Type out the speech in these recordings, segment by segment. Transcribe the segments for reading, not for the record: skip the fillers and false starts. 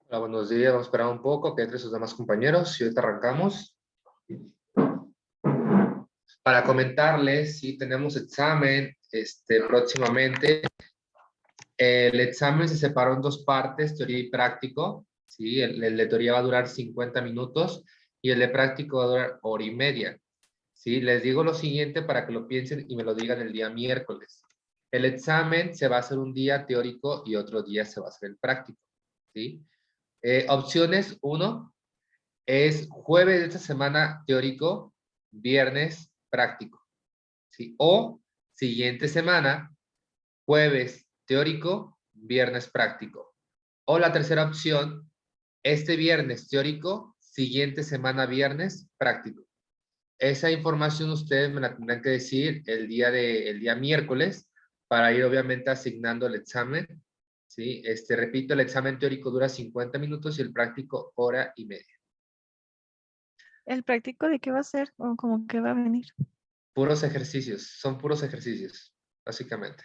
Hola, buenos días. Vamos a esperar un poco que entre sus demás compañeros y ahorita arrancamos. Para comentarles, si tenemos examen próximamente. El examen se separó en dos partes, teoría y práctico. ¿Sí? El de teoría va a durar 50 minutos y el de práctico va a durar hora y media. ¿Sí? Les digo lo siguiente para que lo piensen y me lo digan el día miércoles. El examen se va a hacer un día teórico y otro día se va a hacer el práctico. ¿Sí? Opciones: uno, es jueves de esta semana teórico, viernes práctico, ¿sí? O siguiente semana, jueves teórico, viernes práctico. O la tercera opción, este viernes teórico, siguiente semana viernes práctico. Esa información ustedes me la tendrán que decir el día miércoles para ir obviamente asignando el examen, ¿sí? Repito, el examen teórico dura 50 minutos y el práctico hora y media. ¿El práctico de qué va a ser o como que va a venir? Puros ejercicios, son puros ejercicios, básicamente.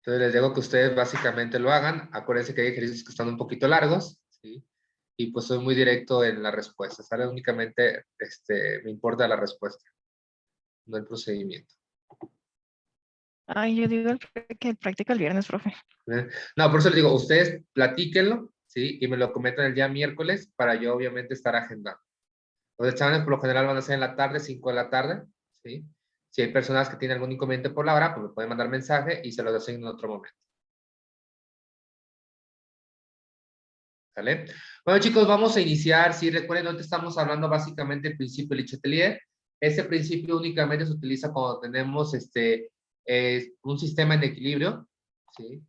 Entonces les digo que ustedes básicamente lo hagan. Acuérdense que hay ejercicios que están un poquito largos, ¿sí? Y pues soy muy directo en la respuesta, ¿sale? Únicamente me importa la respuesta, no el procedimiento. Ay, yo digo que el práctico el viernes, profe. ¿Eh? No, por eso les digo, ustedes platíquenlo, ¿sí? Y me lo comentan el día miércoles para yo obviamente estar agendando. Los exámenes por lo general van a ser en la tarde, 5 de la tarde, ¿sí? Si hay personas que tienen algún inconveniente por la hora, pues me pueden mandar mensaje y se los asigno en otro momento. ¿Sale? Bueno, chicos, vamos a iniciar. Si recuerden, ahorita estamos hablando básicamente del principio de Lechatelier. Ese principio únicamente se utiliza cuando tenemos un sistema en equilibrio, ¿sí?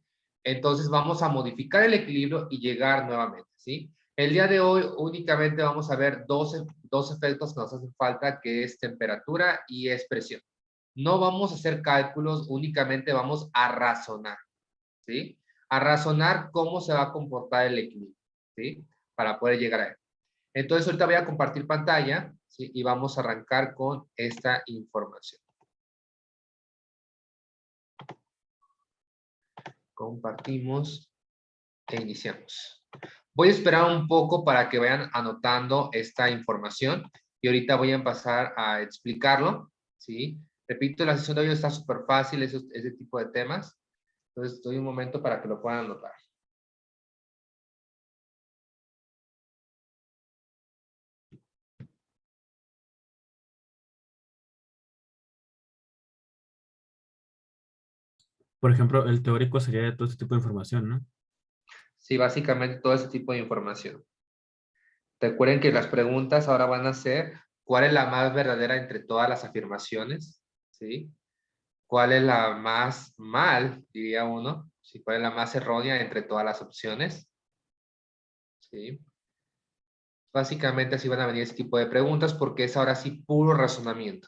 Entonces vamos a modificar el equilibrio y llegar nuevamente, ¿sí? El día de hoy únicamente vamos a ver dos efectos que nos hacen falta, que es temperatura y es presión. No vamos a hacer cálculos, únicamente vamos a razonar, ¿sí? A razonar cómo se va a comportar el equilibrio, ¿sí? Para poder llegar a él. Entonces, ahorita voy a compartir pantalla, ¿sí? Y vamos a arrancar con esta información. Compartimos e iniciamos. Voy a esperar un poco para que vayan anotando esta información y ahorita voy a pasar a explicarlo, ¿sí? Repito, la sesión de hoy está súper fácil, ese tipo de temas. Entonces, doy un momento para que lo puedan anotar. Por ejemplo, el teórico sería de todo este tipo de información, ¿no? Sí, básicamente todo ese tipo de información. Recuerden que las preguntas ahora van a ser, ¿cuál es la más verdadera entre todas las afirmaciones? ¿Sí? ¿Cuál es la más mal, diría uno? ¿Sí? ¿Cuál es la más errónea entre todas las opciones? ¿Sí? Básicamente así van a venir ese tipo de preguntas porque es ahora sí puro razonamiento.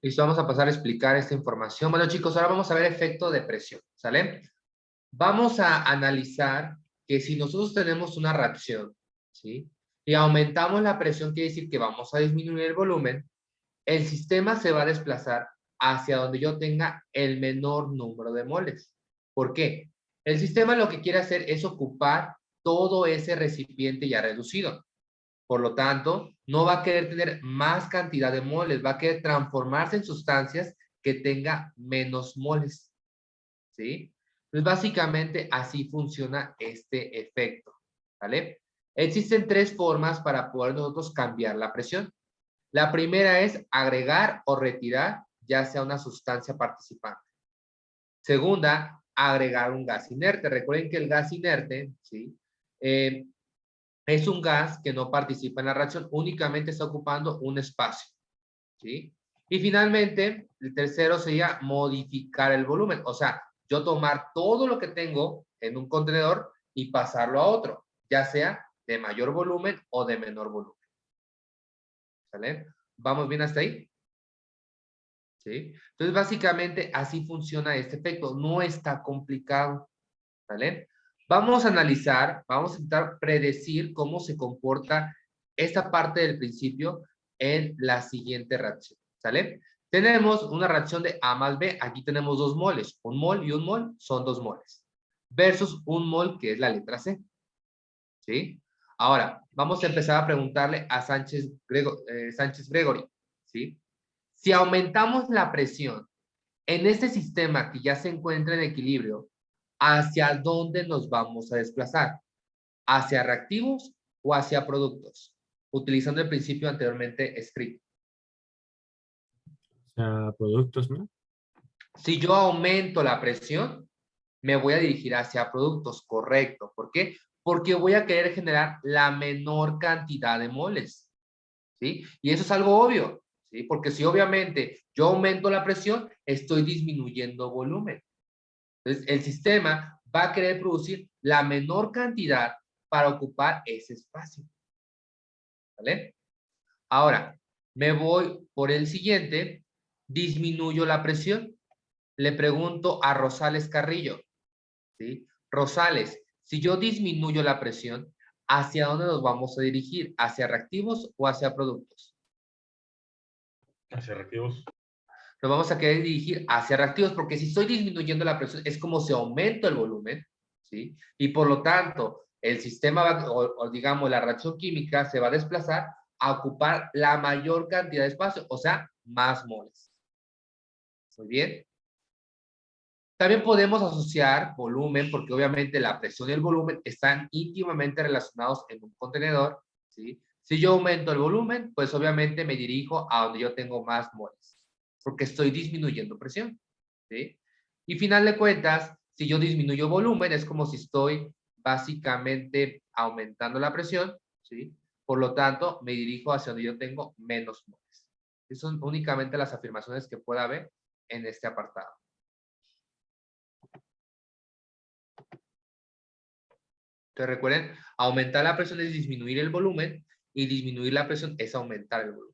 Listo, vamos a pasar a explicar esta información. Bueno, chicos, ahora vamos a ver efecto de presión, ¿sale? Vamos a analizar que si nosotros tenemos una reacción, ¿sí? Y aumentamos la presión, quiere decir que vamos a disminuir el volumen, el sistema se va a desplazar hacia donde yo tenga el menor número de moles. ¿Por qué? El sistema lo que quiere hacer es ocupar todo ese recipiente ya reducido. Por lo tanto, no va a querer tener más cantidad de moles, va a querer transformarse en sustancias que tenga menos moles. ¿Sí? Pues básicamente así funciona este efecto. ¿Vale? Existen tres formas para poder nosotros cambiar la presión. La primera es agregar o retirar ya sea una sustancia participante. Segunda, agregar un gas inerte. Recuerden que el gas inerte, ¿sí? Es un gas que no participa en la reacción, únicamente está ocupando un espacio, ¿sí? Y finalmente, el tercero sería modificar el volumen, o sea, yo tomar todo lo que tengo en un contenedor y pasarlo a otro, ya sea de mayor volumen o de menor volumen. ¿Sale? ¿Vamos bien hasta ahí? ¿Sí? Entonces, básicamente, así funciona este efecto. No está complicado. ¿Vale? Vamos a analizar, vamos a intentar predecir cómo se comporta esta parte del principio en la siguiente reacción. ¿Sale? Tenemos una reacción de A más B. Aquí tenemos 2 moles. Un mol y un mol son 2 moles. Versus un mol que es la letra C. ¿Sí? Ahora, vamos a empezar a preguntarle a Sánchez Gregory. ¿Sí? Si aumentamos la presión en este sistema que ya se encuentra en equilibrio, ¿hacia dónde nos vamos a desplazar? ¿Hacia reactivos o hacia productos? Utilizando el principio anteriormente escrito. O sea, productos, ¿no? Si yo aumento la presión, me voy a dirigir hacia productos, correcto. ¿Por qué? Porque voy a querer generar la menor cantidad de moles, ¿sí? Y eso es algo obvio, ¿sí? Porque si obviamente yo aumento la presión, estoy disminuyendo volumen. Entonces, el sistema va a querer producir la menor cantidad para ocupar ese espacio. ¿Vale? Ahora, me voy por el siguiente, disminuyo la presión. Le pregunto a Rosales Carrillo, ¿sí? Rosales, si yo disminuyo la presión, ¿hacia dónde nos vamos a dirigir? ¿Hacia reactivos o hacia productos? Hacia reactivos. Nos vamos a querer dirigir hacia reactivos, porque si estoy disminuyendo la presión, es como si aumento el volumen, ¿sí? Y por lo tanto, el sistema, o digamos, la reacción química se va a desplazar a ocupar la mayor cantidad de espacio, o sea, más moles. Muy bien. También podemos asociar volumen, porque obviamente la presión y el volumen están íntimamente relacionados en un contenedor, ¿sí? Si yo aumento el volumen, pues obviamente me dirijo a donde yo tengo más moles, porque estoy disminuyendo presión, ¿sí? Y final de cuentas, si yo disminuyo volumen, es como si estoy básicamente aumentando la presión, ¿sí? Por lo tanto, me dirijo hacia donde yo tengo menos moles. Esas son únicamente las afirmaciones que pueda haber en este apartado. Entonces recuerden, aumentar la presión es disminuir el volumen y disminuir la presión es aumentar el volumen.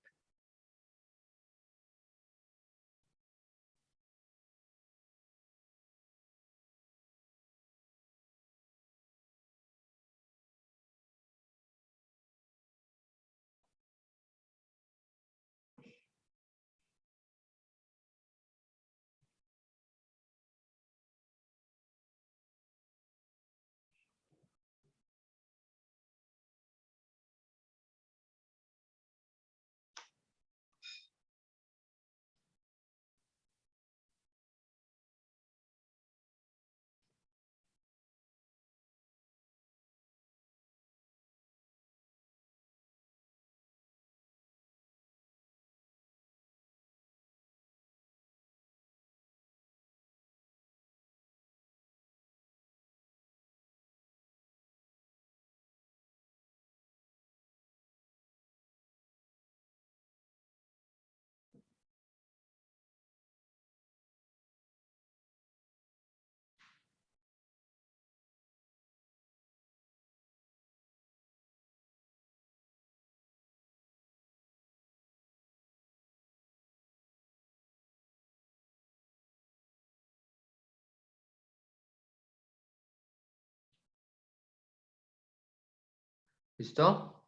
¿Listo?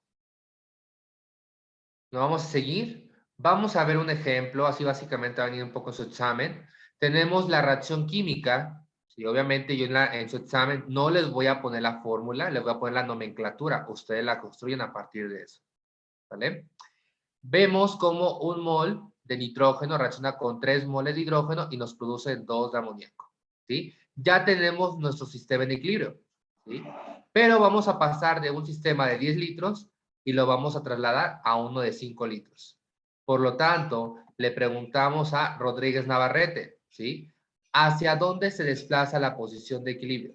¿No vamos a seguir? Vamos a ver un ejemplo, así básicamente va a venir un poco su examen. Tenemos la reacción química. Sí, obviamente yo en su examen no les voy a poner la fórmula, les voy a poner la nomenclatura. Ustedes la construyen a partir de eso. ¿Vale? Vemos como un mol de nitrógeno reacciona con 3 moles de hidrógeno y nos produce 2 de amoníaco. ¿Sí? Ya tenemos nuestro sistema en equilibrio. ¿Sí? Pero vamos a pasar de un sistema de 10 litros y lo vamos a trasladar a uno de 5 litros. Por lo tanto, le preguntamos a Rodríguez Navarrete, ¿sí? ¿Hacia dónde se desplaza la posición de equilibrio?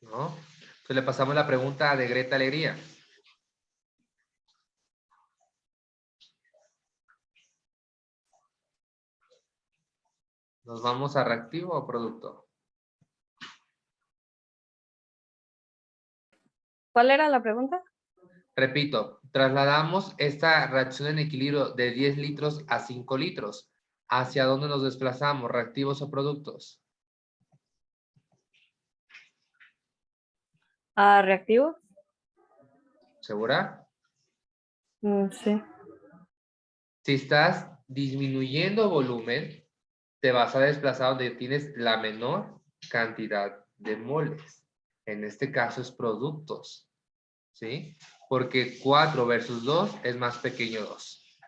¿No? Entonces le pasamos la pregunta de Greta Alegría. ¿Nos vamos a reactivo o producto? ¿Cuál era la pregunta? Repito, trasladamos esta reacción en equilibrio de 10 litros a 5 litros. ¿Hacia dónde nos desplazamos? ¿Reactivos o productos? ¿Reactivo? ¿Segura? Sí. Si estás disminuyendo volumen, te vas a desplazar donde tienes la menor cantidad de moles. En este caso es productos. ¿Sí? Porque 4 versus 2 es más pequeño 2.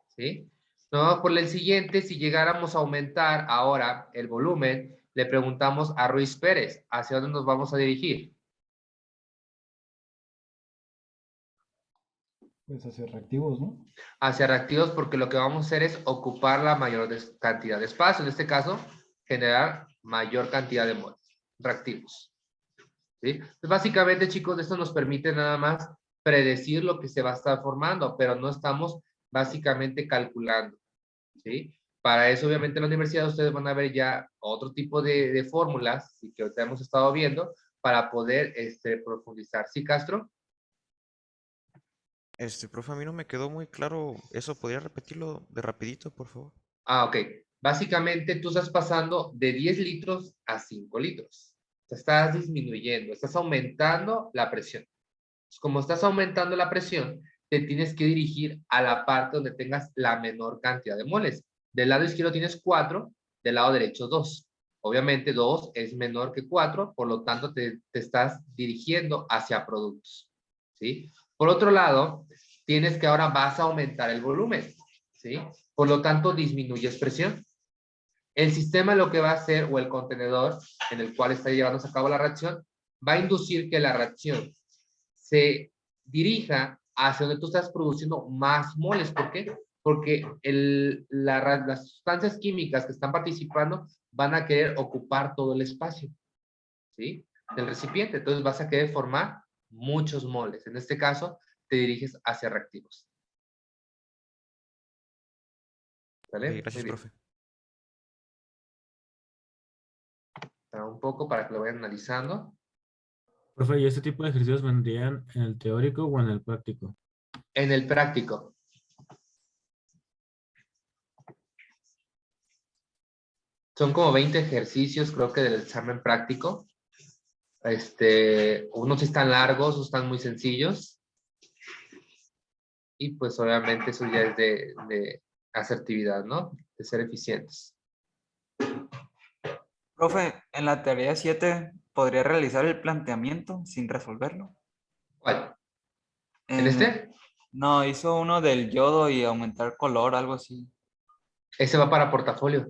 ¿Sí? No, por el siguiente, si llegáramos a aumentar ahora el volumen, le preguntamos a Ruiz Pérez, ¿hacia dónde nos vamos a dirigir? Pues hacia reactivos, ¿no? Hacia reactivos porque lo que vamos a hacer es ocupar la mayor cantidad de espacio. En este caso, generar mayor cantidad de moles. Reactivos. ¿Sí? Pues básicamente, chicos, esto nos permite nada más predecir lo que se va a estar formando, pero no estamos básicamente calculando. ¿Sí? Para eso, obviamente, en la universidad ustedes van a ver ya otro tipo de fórmulas y que ahorita hemos estado viendo para poder profundizar. ¿Sí, Castro? Profe, a mí no me quedó muy claro eso. ¿Podría repetirlo de rapidito, por favor? Ah, ok. Básicamente tú estás pasando de 10 litros a 5 litros. Te estás disminuyendo, estás aumentando la presión. Como estás aumentando la presión, te tienes que dirigir a la parte donde tengas la menor cantidad de moles. Del lado izquierdo tienes 4, del lado derecho 2. Obviamente 2 es menor que 4, por lo tanto te estás dirigiendo hacia productos. ¿Sí? Por otro lado, tienes que ahora vas a aumentar el volumen. ¿Sí? Por lo tanto, disminuyes presión. El sistema lo que va a hacer, o el contenedor en el cual está llevándose a cabo la reacción, va a inducir que la reacción se dirija hacia donde tú estás produciendo más moles. ¿Por qué? Porque las sustancias químicas que están participando van a querer ocupar todo el espacio, ¿sí? Del recipiente. Entonces vas a querer formar muchos moles. En este caso, te diriges hacia reactivos. ¿Vale? Ok, Muy gracias, bien. profe. Un poco para que lo vayan analizando. Profe, ¿y este tipo de ejercicios vendrían en el teórico o en el práctico? En el práctico. Son como 20 ejercicios, creo que del examen práctico. Unos están largos, otros están muy sencillos. Y pues obviamente eso ya es de asertividad, ¿no? De ser eficientes. Profe, en la tarea 7 ¿podría realizar el planteamiento sin resolverlo? ¿Cuál? ¿En En este? No, hizo uno del yodo y aumentar color, algo así. Ese va para portafolio.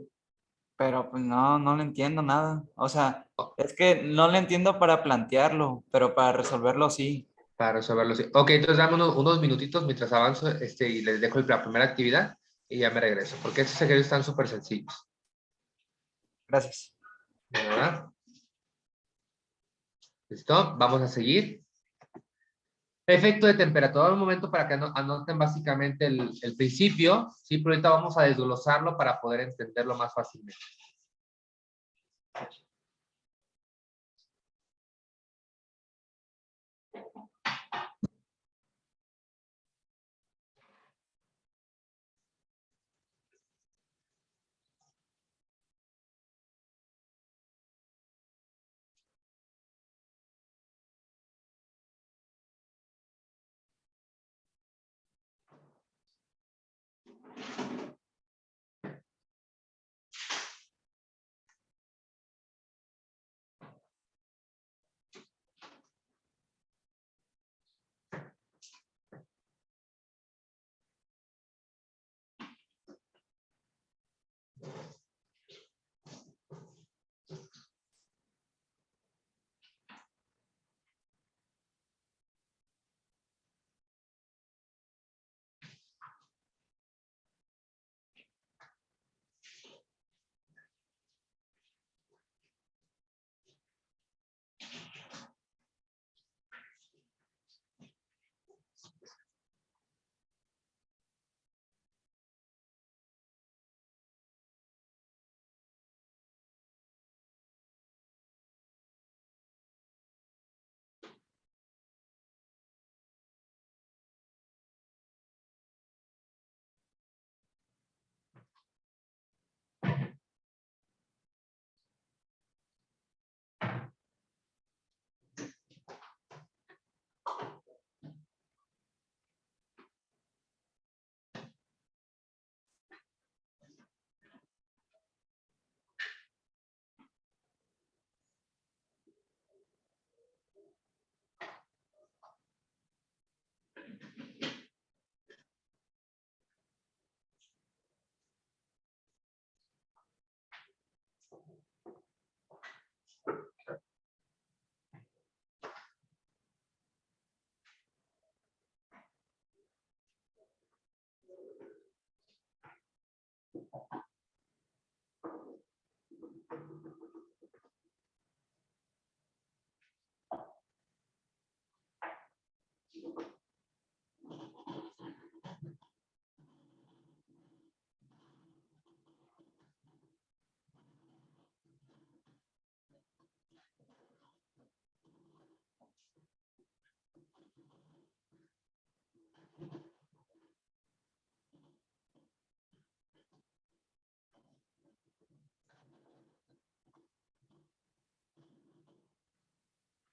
Pero pues no le entiendo nada. O sea, Oh, es que no le entiendo para plantearlo, pero para resolverlo sí. para resolverlo, sí. Ok, entonces dame unos minutitos mientras avanzo y les dejo la primera actividad y ya me regreso. Porque estos ejercicios están súper sencillos. Gracias. ¿Verdad? ¿Listo? Vamos a seguir. Efecto de temperatura. Un momento para que anoten básicamente el principio, ¿sí? Pero ahorita vamos a desglosarlo para poder entenderlo más fácilmente.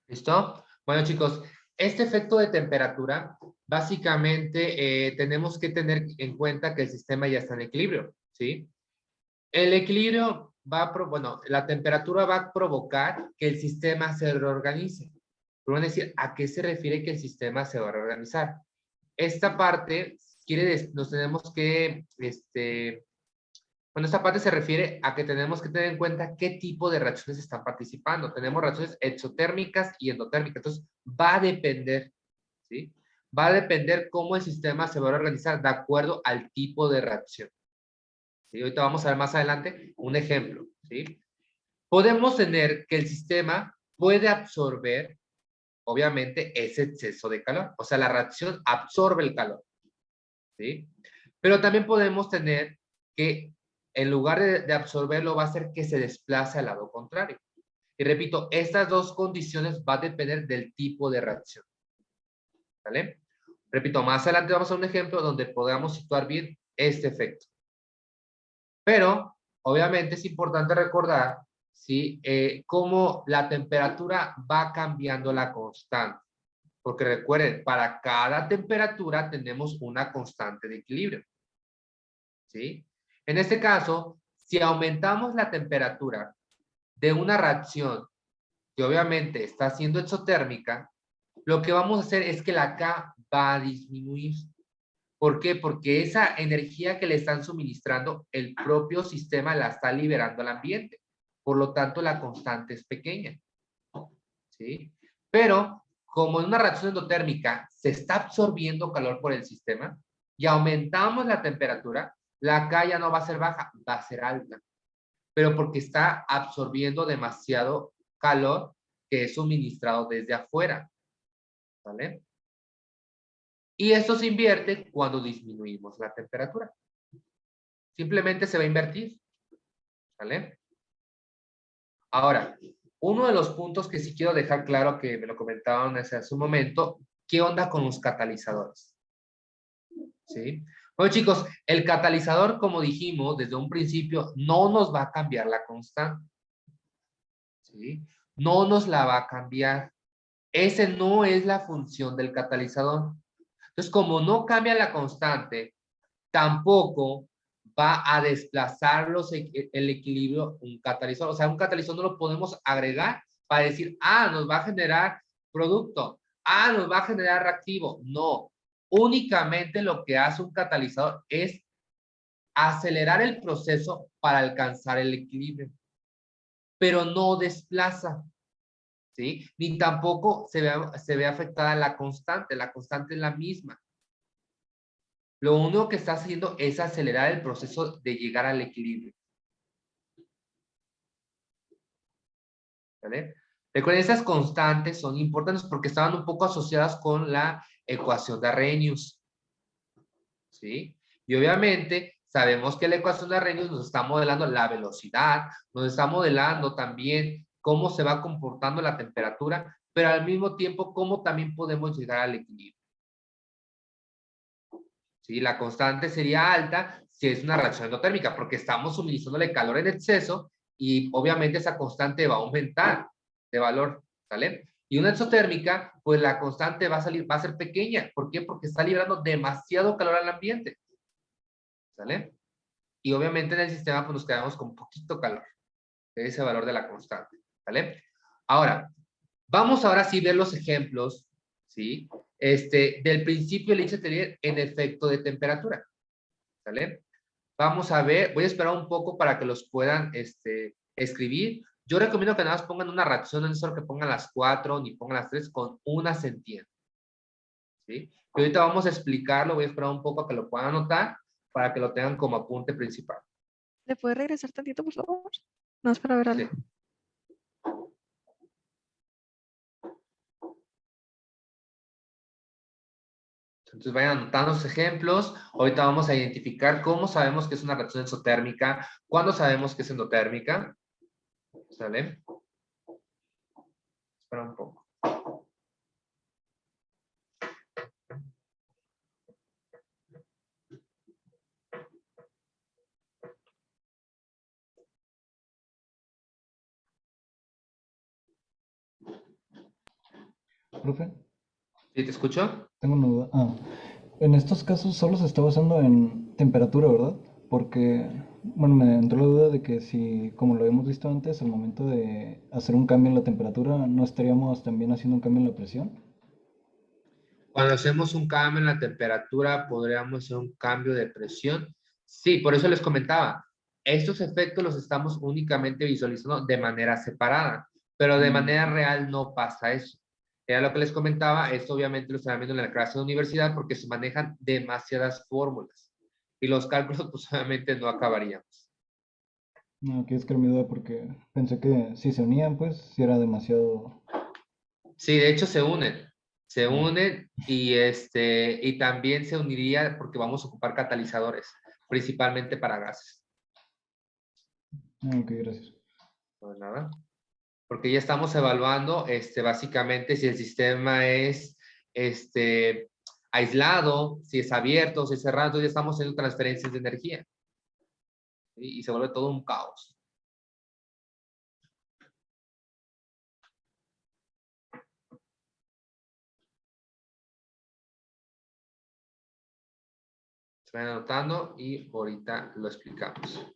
¿Listo? Bueno, chicos, este efecto de temperatura, básicamente tenemos que tener en cuenta que el sistema ya está en equilibrio, ¿sí? El equilibrio bueno, la temperatura va a provocar que el sistema se reorganice. Pero van a decir, ¿a qué se refiere que el sistema se va a reorganizar? Esta parte nos tenemos que, bueno, esta parte se refiere a que tenemos que tener en cuenta qué tipo de reacciones están participando. Tenemos reacciones exotérmicas y endotérmicas. Entonces, va a depender, ¿sí? Va a depender cómo el sistema se va a organizar de acuerdo al tipo de reacción. ¿Sí? Ahorita vamos a ver más adelante un ejemplo, ¿sí? Podemos tener que el sistema puede absorber, obviamente, ese exceso de calor. O sea, la reacción absorbe el calor, ¿sí? Pero también podemos tener que en lugar de absorberlo va a hacer que se desplace al lado contrario. Y repito, estas dos condiciones van a depender del tipo de reacción. ¿Vale? Repito, más adelante vamos a un ejemplo donde podamos situar bien este efecto. Pero, obviamente es importante recordar, ¿sí? Cómo la temperatura va cambiando la constante. Porque recuerden, para cada temperatura tenemos una constante de equilibrio. ¿Sí? En este caso, si aumentamos la temperatura de una reacción que obviamente está siendo exotérmica, lo que vamos a hacer es que la K va a disminuir. ¿Por qué? Porque esa energía que le están suministrando, el propio sistema la está liberando al ambiente. Por lo tanto, la constante es pequeña. ¿Sí? Pero, como en una reacción endotérmica se está absorbiendo calor por el sistema y aumentamos la temperatura, la K ya no va a ser baja, va a ser alta. Pero porque está absorbiendo demasiado calor que es suministrado desde afuera. ¿Vale? Y esto se invierte cuando disminuimos la temperatura. Simplemente se va a invertir. ¿Vale? Ahora, uno de los puntos que sí quiero dejar claro, que me lo comentaban hace un momento, ¿qué onda con los catalizadores? ¿Sí? Bueno, chicos, el catalizador, como dijimos desde un principio, no nos va a cambiar la constante. ¿Sí? No nos la va a cambiar. Ese no es la función del catalizador. Entonces, como no cambia la constante, tampoco va a desplazar el equilibrio un catalizador. O sea, un catalizador no lo podemos agregar para decir, nos va a generar producto, nos va a generar reactivo. No, únicamente lo que hace un catalizador es acelerar el proceso para alcanzar el equilibrio, pero no desplaza. ¿Sí? Ni tampoco se ve afectada la constante es la misma. Lo único que está haciendo es acelerar el proceso de llegar al equilibrio. ¿Vale? Recuerden, esas constantes son importantes porque estaban un poco asociadas con la ecuación de Arrhenius. ¿Sí? Y obviamente sabemos que la ecuación de Arrhenius nos está modelando la velocidad, nos está modelando también cómo se va comportando la temperatura, pero al mismo tiempo cómo también podemos llegar al equilibrio. ¿Sí? La constante sería alta si es una reacción endotérmica, porque estamos suministrándole calor en exceso y obviamente esa constante va a aumentar de valor, ¿sale? Y una exotérmica, pues la constante va a ser pequeña. ¿Por qué? Porque está liberando demasiado calor al ambiente, ¿sale? Y obviamente en el sistema pues nos quedamos con poquito calor, que es ese valor de la constante, ¿sale? Ahora, vamos ahora sí a ver los ejemplos, ¿sí? Del principio de Leibniz en efecto de temperatura, ¿sale? Vamos a ver, voy a esperar un poco para que los puedan escribir. Yo recomiendo que nada más pongan una reacción, no es necesario que pongan las 4 ni pongan las 3, con una se entiende. ¿Sí? Y ahorita vamos a explicarlo, voy a esperar un poco a que lo puedan anotar para que lo tengan como apunte principal. ¿Le puede regresar tantito, por favor? No es para ver algo. Sí. Entonces vayan anotando los ejemplos. Ahorita vamos a identificar cómo sabemos que es una reacción exotérmica, cuándo sabemos que es endotérmica. ¿Sale? Espera un poco. Profe, ¿Sí te escucho? tengo una duda. En estos casos solo se está basando en temperatura, ¿verdad? Porque, bueno, me entró la duda de que si, como lo habíamos visto antes, al momento de hacer un cambio en la temperatura, ¿no estaríamos también haciendo un cambio en la presión? Cuando hacemos un cambio en la temperatura, podríamos hacer un cambio de presión. Sí, por eso les comentaba. Estos efectos los estamos únicamente visualizando de manera separada, pero de manera real no pasa eso. Era lo que les comentaba, esto obviamente lo están viendo en la clase de universidad porque se manejan demasiadas fórmulas y los cálculos pues obviamente no acabaríamos. No, aquí es que mi duda porque pensé que si se unían, pues, si era demasiado... Sí, de hecho se Ah, unen y también se uniría porque vamos a ocupar catalizadores, principalmente para gases. ok, gracias. No, nada. Porque ya estamos evaluando, básicamente si el sistema es, aislado, si es abierto, si es cerrado, entonces ya estamos haciendo transferencias de energía. ¿Sí? Y se vuelve todo un caos. Se van anotando y ahorita lo explicamos.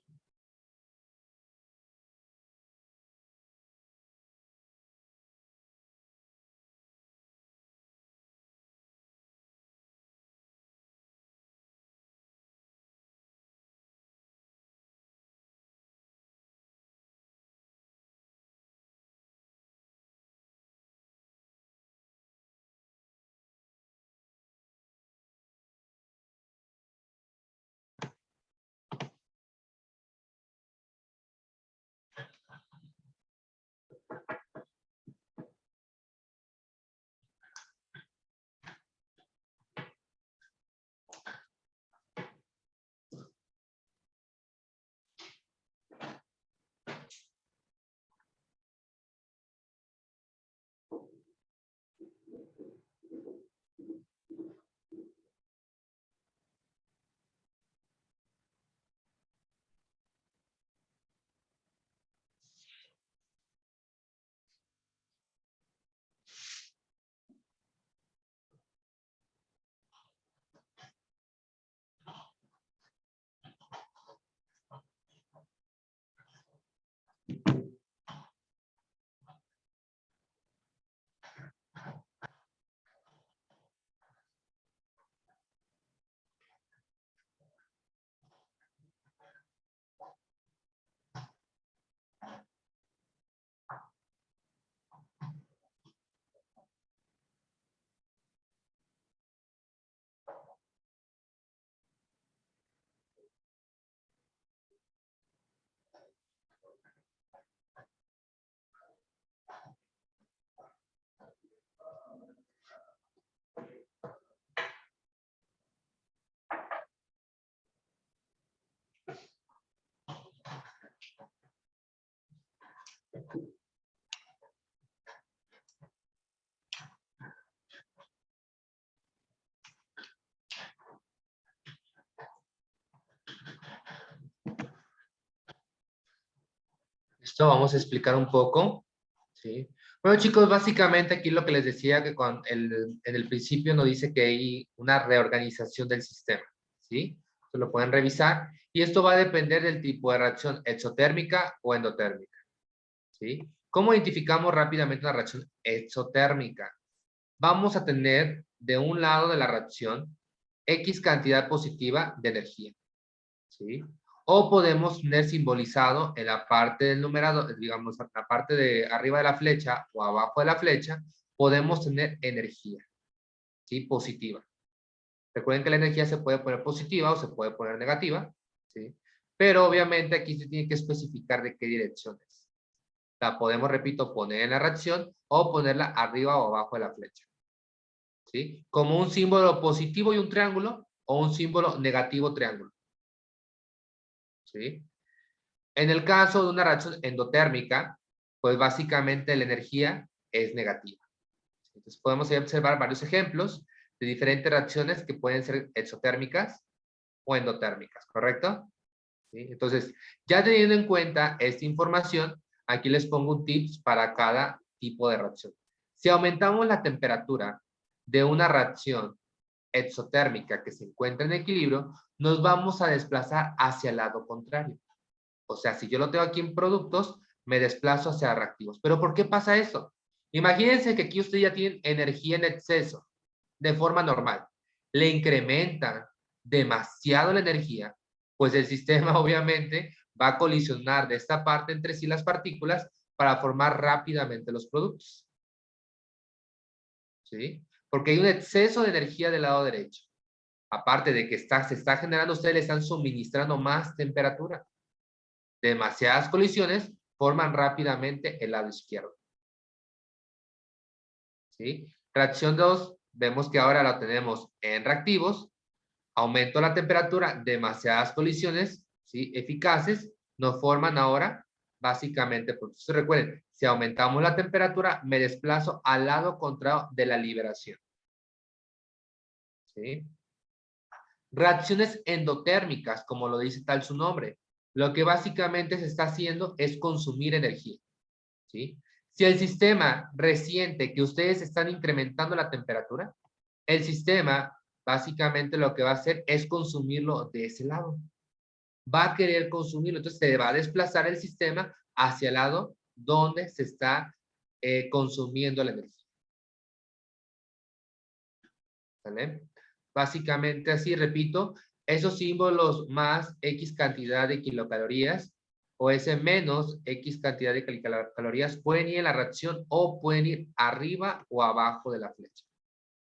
Listo, vamos a explicar un poco. ¿Sí? Bueno, chicos, básicamente aquí lo que les decía que en el principio nos dice que hay una reorganización del sistema. ¿Sí? Esto lo pueden revisar. Y esto va a depender del tipo de reacción exotérmica o endotérmica. ¿Sí? ¿Cómo identificamos rápidamente una reacción exotérmica? Vamos a tener de un lado de la reacción X cantidad positiva de energía. ¿Sí? O podemos tener simbolizado en la parte del numerador, digamos, en la parte de arriba de la flecha o abajo de la flecha, podemos tener energía, ¿sí? Positiva. Recuerden que la energía se puede poner positiva o se puede poner negativa, ¿sí? Pero obviamente aquí se tiene que especificar de qué direcciones. La podemos, repito, poner en la reacción o ponerla arriba o abajo de la flecha, ¿sí? Como un símbolo positivo y un triángulo o un símbolo negativo triángulo. ¿Sí? En el caso de una reacción endotérmica, pues básicamente la energía es negativa. Entonces podemos observar varios ejemplos de diferentes reacciones que pueden ser exotérmicas o endotérmicas, ¿correcto? ¿Sí? Entonces, ya teniendo en cuenta esta información, aquí les pongo un tips para cada tipo de reacción. Si aumentamos la temperatura de una reacción exotérmica que se encuentra en equilibrio, nos vamos a desplazar hacia el lado contrario. O sea, si yo lo tengo aquí en productos, me desplazo hacia reactivos. ¿Pero por qué pasa eso? Imagínense que aquí ustedes ya tienen energía en exceso, de forma normal. Le incrementan demasiado la energía, pues el sistema obviamente va a colisionar de esta parte entre sí las partículas para formar rápidamente los productos. ¿Sí? Porque hay un exceso de energía del lado derecho. Aparte de que se está generando, ustedes le están suministrando más temperatura. Demasiadas colisiones forman rápidamente el lado izquierdo. ¿Sí? Reacción 2, vemos que ahora la tenemos en reactivos. Aumento la temperatura, demasiadas colisiones, ¿sí? Eficaces, nos forman ahora básicamente, entonces recuerden, si aumentamos la temperatura, me desplazo al lado contrario de la liberación. ¿Sí? Reacciones endotérmicas, como lo dice tal su nombre. Lo que básicamente se está haciendo es consumir energía. ¿Sí? Si el sistema resiente que ustedes están incrementando la temperatura, el sistema básicamente lo que va a hacer es consumirlo de ese lado. Va a querer consumirlo, entonces se va a desplazar el sistema hacia el lado donde se está consumiendo la energía. ¿Vale? Básicamente así, repito, esos símbolos más X cantidad de kilocalorías o ese menos X cantidad de calorías pueden ir en la reacción o pueden ir arriba o abajo de la flecha.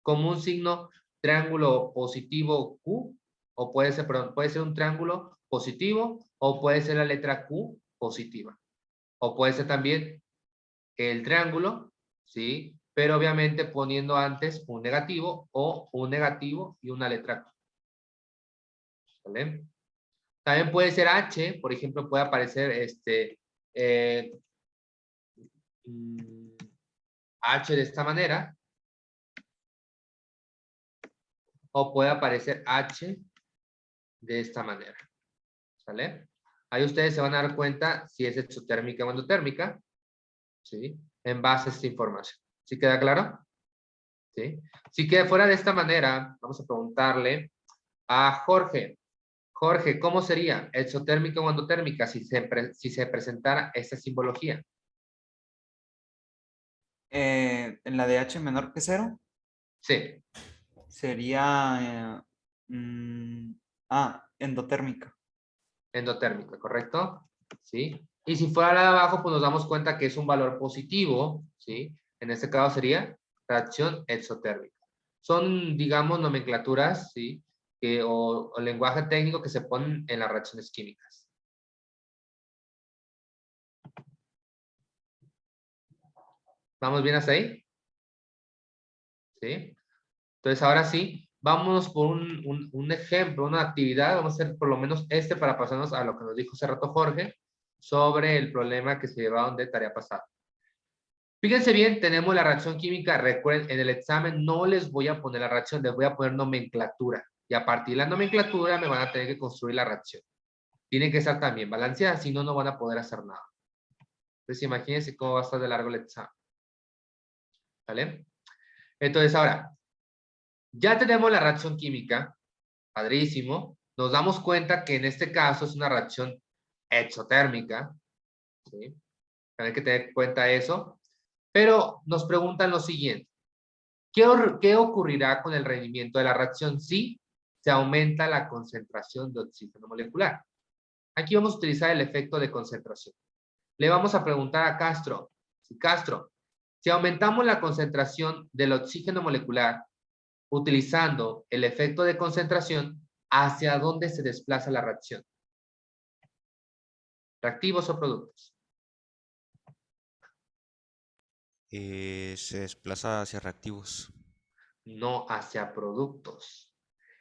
Como un signo triángulo positivo Q, o puede ser, perdón, puede ser un triángulo positivo o puede ser la letra Q positiva. O puede ser también el triángulo, ¿sí? Pero obviamente poniendo antes un negativo o un negativo y una letra Q. ¿Vale? También puede ser H, por ejemplo, puede aparecer H de esta manera. O puede aparecer H de esta manera. ¿Sale? Ahí ustedes se van a dar cuenta si es exotérmica o endotérmica. ¿Sí? En base a esta información. ¿Sí queda claro? ¿Sí? Si queda fuera de esta manera, vamos a preguntarle a Jorge. Jorge, ¿cómo sería exotérmica o endotérmica si se presentara esta simbología? En la de H menor que 0 Sí, sería endotérmica. endotérmica, ¿correcto? ¿Sí? Y si fuera la de abajo, pues nos damos cuenta que es un valor positivo, ¿sí? En este caso sería reacción exotérmica. Son, digamos, nomenclaturas, ¿sí? O lenguaje técnico que se ponen en las reacciones químicas. ¿Vamos bien hasta ahí? ¿Sí? Entonces, ahora sí, vámonos por un ejemplo, una actividad. Vamos a hacer por lo menos para pasarnos a lo que nos dijo hace rato Jorge. sobre el problema que se llevaron de tarea pasada. Fíjense bien, tenemos la reacción química. Recuerden, en el examen no les voy a poner la reacción, les voy a poner nomenclatura. Y a partir de la nomenclatura me van a tener que construir la reacción. Tienen que estar también balanceadas, si no, no van a poder hacer nada. Entonces, imagínense cómo va a estar de largo el examen. ¿Vale? Entonces, ahora, ya tenemos la reacción química. Padrísimo. Nos damos cuenta que en este caso es una reacción exotérmica. ¿Sí? Tienen que tener en cuenta eso. Pero nos preguntan lo siguiente. ¿Qué ocurrirá con el rendimiento de la reacción si se aumenta la concentración de oxígeno molecular? Aquí vamos a utilizar el efecto de concentración. Le vamos a preguntar a Castro. Castro, si aumentamos la concentración del oxígeno molecular utilizando el efecto de concentración, ¿hacia dónde se desplaza la reacción? ¿Reactivos o productos? Se desplaza hacia reactivos. No, hacia productos.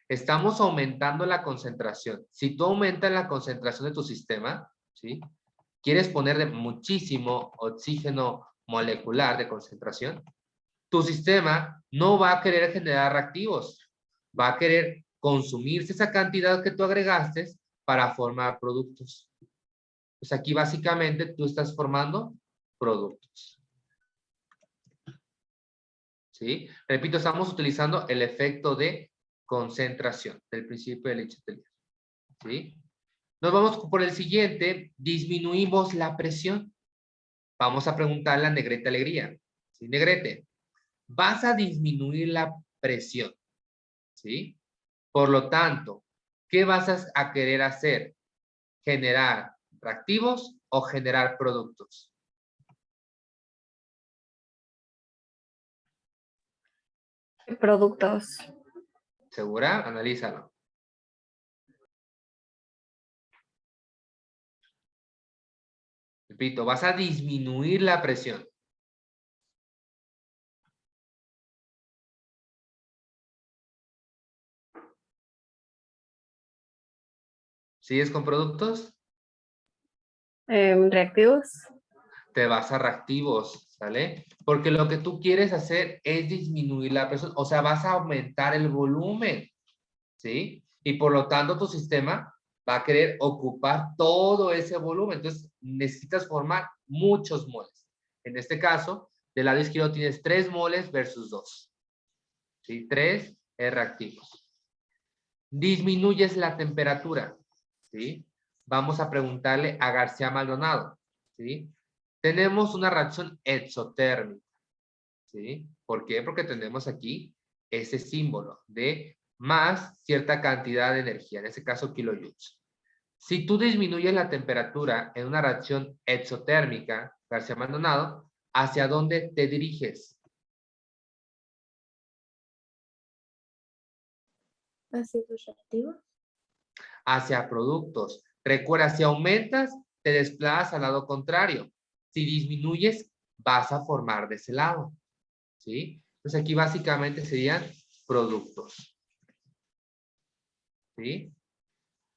Estamos aumentando la concentración. Si tú aumentas la concentración de tu sistema, ¿sí? Quieres ponerle muchísimo oxígeno molecular de concentración, tu sistema no va a querer generar reactivos. Va a querer consumirse esa cantidad que tú agregaste para formar productos. Pues aquí básicamente tú estás formando productos. ¿Sí? Repito, estamos utilizando el efecto de concentración del principio de Leibniz. ¿Sí? Nos vamos por el siguiente. Disminuimos la presión. Vamos a preguntarle a Negrete Alegría. ¿Sí, Negrete? Vas a disminuir la presión. ¿Sí? Por lo tanto, ¿qué vas a querer hacer? ¿Generar reactivos o generar productos? Productos. ¿Segura? Analízalo. Repito, vas a disminuir la presión. ¿Sigues con productos? Reactivos. Te vas a reactivos, ¿sale? Porque lo que tú quieres hacer es disminuir la presión, o sea, vas a aumentar el volumen, ¿sí? Y por lo tanto tu sistema va a querer ocupar todo ese volumen, entonces necesitas formar muchos moles. En este caso, del lado izquierdo tienes 3 moles versus 2, ¿sí? 3 reactivos. Disminuyes la temperatura, ¿sí? Vamos a preguntarle a García Maldonado, ¿sí? Tenemos una reacción exotérmica, ¿sí? ¿Por qué? Porque tenemos aquí ese símbolo de más cierta cantidad de energía, en este caso kilojoules. Si tú disminuyes la temperatura en una reacción exotérmica, García Maldonado, ¿hacia dónde te diriges? ¿Hacia los reactivos? Hacia productos. Recuerda, si aumentas, te desplazas al lado contrario. Si disminuyes, vas a formar de ese lado. ¿Sí? Entonces aquí básicamente serían productos. ¿Sí?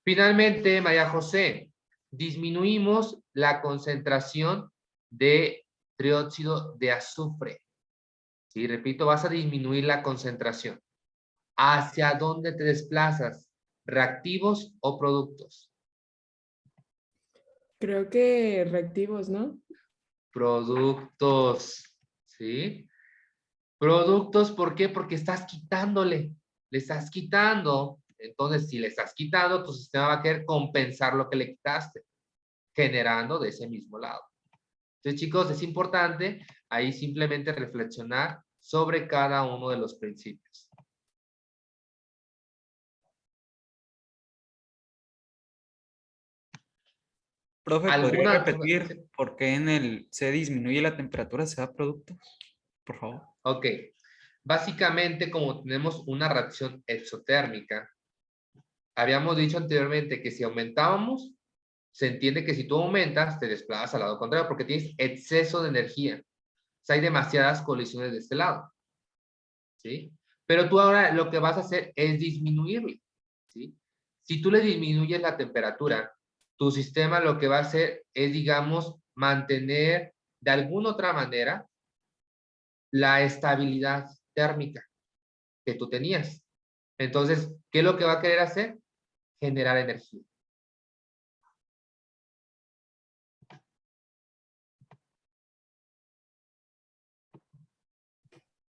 Finalmente, María José, disminuimos la concentración de trióxido de azufre. ¿Sí? Repito, vas a disminuir la concentración. ¿Hacia dónde te desplazas? ¿Reactivos o productos? Creo que reactivos, ¿no? Productos. ¿Sí? Productos, ¿por qué? Porque estás quitándole. Le estás quitando. Entonces, si le estás quitando, tu sistema va a querer compensar lo que le quitaste, generando de ese mismo lado. Entonces, chicos, es importante ahí simplemente reflexionar sobre cada uno de los principios. Profe, ¿podría ¿Alguna repetir por qué en el se disminuye la temperatura, se da productos? Por favor. Ok. Básicamente, como tenemos una reacción exotérmica, habíamos dicho anteriormente que si aumentábamos, se entiende que si tú aumentas, te desplazas al lado contrario porque tienes exceso de energía. O sea, hay demasiadas colisiones de este lado. ¿Sí? Pero tú ahora lo que vas a hacer es disminuirle. ¿Sí? Si tú le disminuyes la temperatura, tu sistema lo que va a hacer es, digamos, mantener de alguna otra manera la estabilidad térmica que tú tenías. Entonces, ¿qué es lo que va a querer hacer? Generar energía.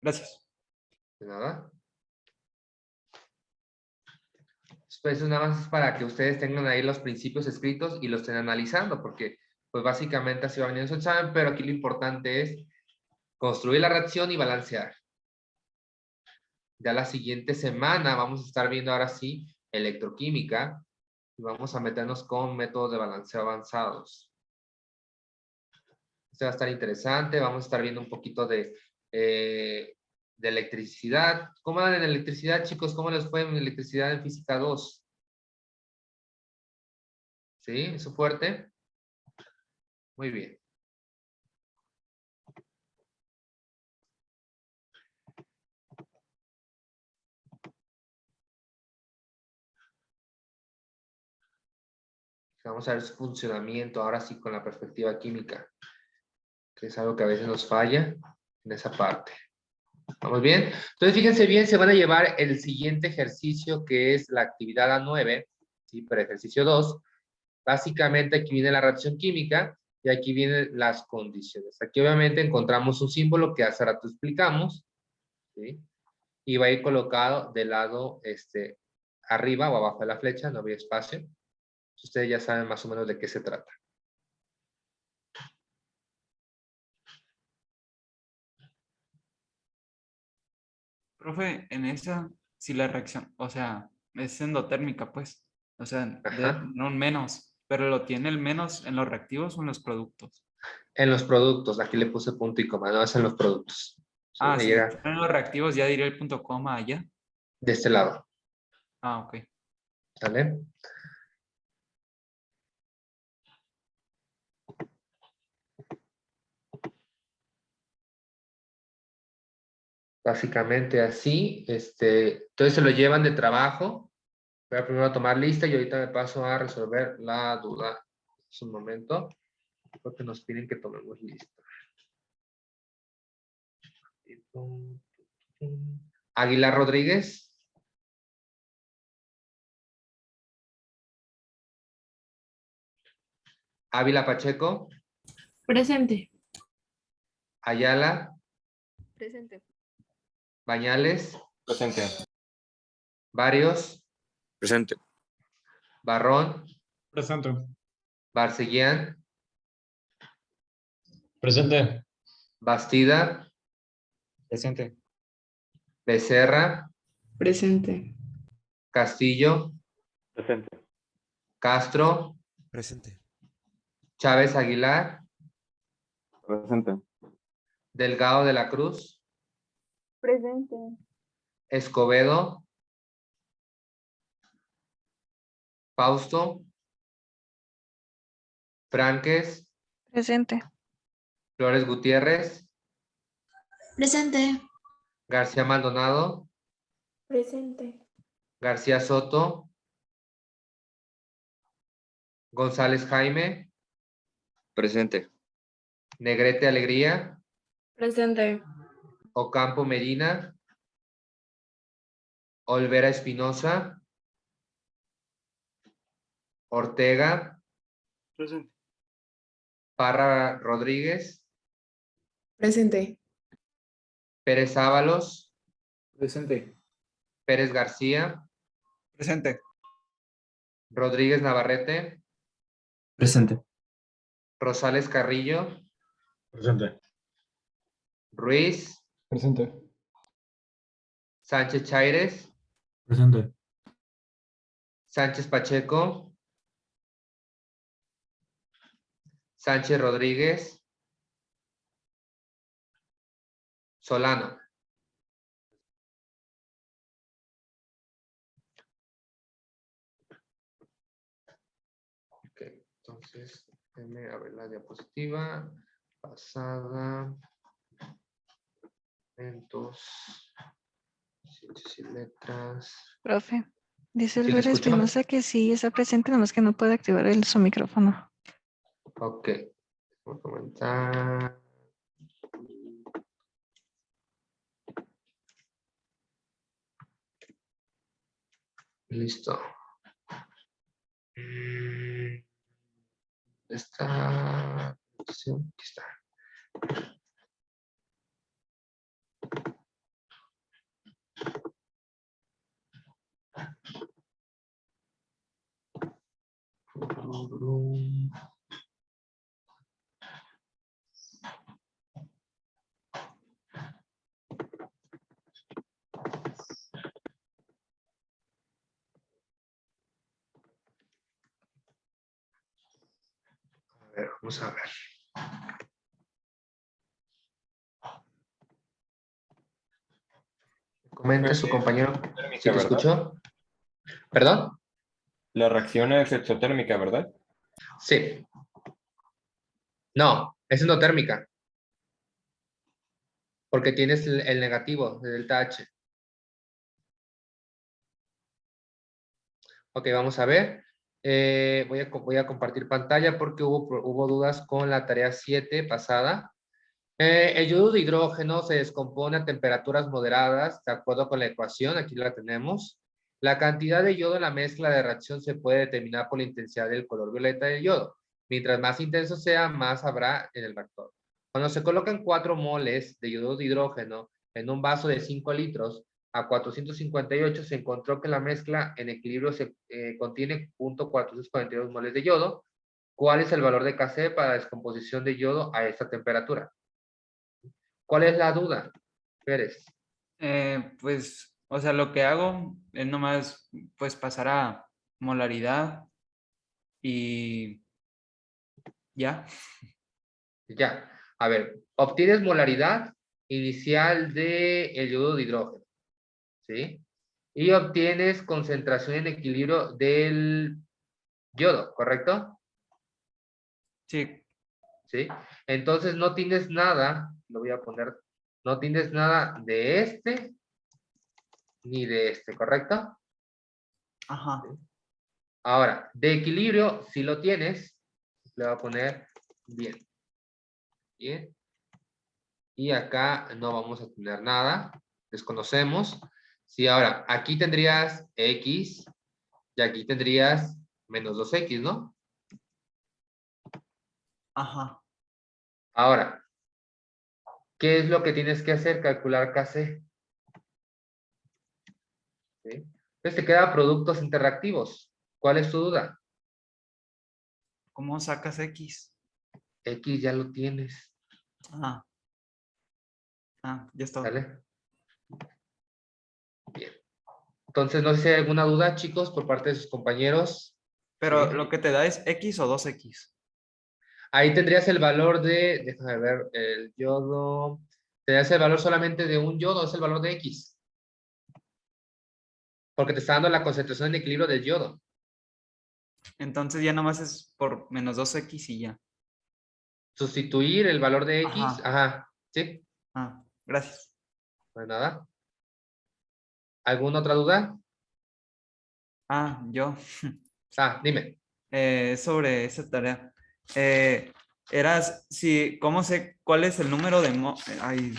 Gracias. De nada. Pues eso nada más es para que ustedes tengan ahí los principios escritos y los estén analizando, porque pues básicamente así va a venir su examen, pero aquí lo importante es construir la reacción y balancear. Ya la siguiente semana vamos a estar viendo ahora sí electroquímica y vamos a meternos con métodos de balanceo avanzados. Esto va a estar interesante, vamos a estar viendo un poquito de electricidad. ¿Cómo van en electricidad, chicos? ¿Cómo les fue en electricidad en física 2? ¿Sí? ¿Eso fuerte? Muy bien. Vamos a ver su funcionamiento ahora sí con la perspectiva química, que es algo que a veces nos falla en esa parte. ¿Vamos bien? Entonces, fíjense bien, se van a llevar el siguiente ejercicio, que es la actividad A9, ¿sí? Para ejercicio 2. Básicamente aquí viene la reacción química y aquí vienen las condiciones. Aquí obviamente encontramos un símbolo que hace rato explicamos, ¿sí? Y va a ir colocado del lado arriba o abajo de la flecha, no había espacio. Ustedes ya saben más o menos de qué se trata. Profe, en esa, si la reacción, o sea, es endotérmica, pues. O sea, Ajá. no un menos, pero lo tiene el menos en los reactivos o en los productos. En los productos, aquí le puse punto y coma, no es en los productos. Sí, Ah, me sí, llega en los reactivos ya diré el punto coma allá. de este lado, Ah, ok. ¿vale? Básicamente así, entonces se lo llevan de trabajo. Voy a primero tomar lista y ahorita me paso a resolver la duda. Es un momento, porque nos piden que tomemos lista. Aguilar Rodríguez. Ávila Pacheco. Presente. Ayala. Presente. Bañales. Presente. Barrios. Presente. Barrón. Presente. Barceguián. Presente. Bastida. Presente. Becerra. Presente. Castillo. Presente. Castro. Presente. Chávez Aguilar. Presente. Delgado de la Cruz. Presente. Escobedo. Fausto. Franques. Presente. Flores Gutiérrez. Presente. García Maldonado. Presente. García Soto. González Jaime. Presente. Negrete Alegría. Presente. Ocampo Medina. Olvera Espinosa. Ortega. Presente. Parra Rodríguez. Presente. Pérez Ábalos. Presente. Pérez García. Presente. Rodríguez Navarrete. Presente. Rosales Carrillo. Presente. Ruiz. Presente. Sánchez Chaires. Presente. Sánchez Pacheco. Sánchez Rodríguez. Solano. Ok, entonces, déjenme a ver la diapositiva. Pasada. Eventos. Ciencias y letras. Profe, Dice ¿Sí le Álvaro escucho? Espinosa que sí está presente, nada más que no puede activar su micrófono. Ok. Vamos a comenzar. Listo. Esta opción, aquí está. A ver, vamos a ver. Comente su compañero si te escuchó. ¿Perdón? La reacción es exotérmica, ¿verdad? Sí. No, es endotérmica. Porque tienes el negativo de delta H. Ok, vamos a ver. Voy a compartir pantalla porque hubo dudas con la tarea 7 pasada. El yodo de hidrógeno se descompone a temperaturas moderadas, de acuerdo con la ecuación, aquí la tenemos. La cantidad de yodo en la mezcla de reacción se puede determinar por la intensidad del color violeta del yodo. Mientras más intenso sea, más habrá en el reactor. Cuando se colocan 4 moles de yodo de hidrógeno en un vaso de 5 litros a 458, se encontró que la mezcla en equilibrio contiene 0.442 moles de yodo. ¿Cuál es el valor de Kc para la descomposición de yodo a esta temperatura? ¿Cuál es la duda, Pérez? Pues, o sea, lo que hago es nomás, pues, pasar a molaridad y ya. Ya, a ver, obtienes molaridad inicial del yodo de hidrógeno, ¿sí? Y obtienes concentración en equilibrio del yodo, ¿correcto? Sí, ¿Sí? Entonces no tienes nada, lo voy a poner, no tienes nada de este ni de este, ¿correcto? ajá. Ahora, de equilibrio, si lo tienes, le voy a poner bien. Bien. Y acá no vamos a tener nada, desconocemos. Sí, ahora, aquí tendrías X y aquí tendrías menos 2X, ¿no? Ajá. Ahora, ¿qué es lo que tienes que hacer? Calcular Kc. ¿Sí? Entonces te queda productos interactivos. ¿Cuál es tu duda? ¿Cómo sacas X? X ya lo tienes, Ah. Ah, ya está. ¿sale? Bien. Entonces, no sé si hay alguna duda, chicos, por parte de sus compañeros. Pero ¿Sí? lo que te da es X o 2X. Ahí tendrías el valor de, déjame ver, el yodo. Tendrías el valor solamente de un yodo, es el valor de X. Porque te está dando la concentración en equilibrio del yodo. Entonces ya nomás es por menos 2X y ya. Sustituir el valor de X, Ajá. ajá, ¿sí? Ah, gracias. No hay nada. ¿Alguna otra duda? Ah, yo. Ah, dime. Sobre esa tarea. Si, ¿cómo sé cuál es el número de ay,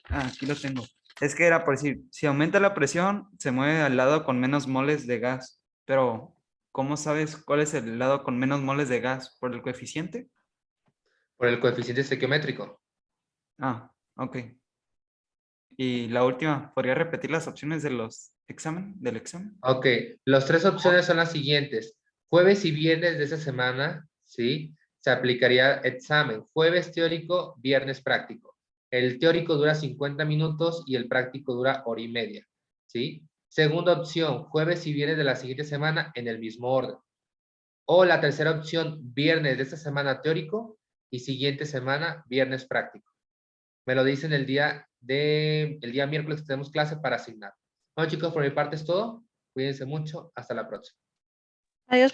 aquí lo tengo. Es que era por decir, si aumenta la presión, se mueve al lado con menos moles de gas. Pero, ¿cómo sabes cuál es el lado con menos moles de gas? ¿Por el coeficiente? Por el coeficiente estequiométrico. Ah, ok. Y la última, ¿podría repetir las opciones de del examen? Ok, las 3 opciones son las siguientes. Jueves y viernes de esa semana, ¿sí? Se aplicaría examen. Jueves teórico, viernes práctico. El teórico dura 50 minutos y el práctico dura hora y media, ¿sí? Segunda opción, jueves y viernes de la siguiente semana en el mismo orden. O la tercera opción, viernes de esta semana teórico y siguiente semana, viernes práctico. Me lo dicen el día miércoles que tenemos clase para asignar. Bueno, chicos, por mi parte es todo. Cuídense mucho. Hasta la próxima. Adiós.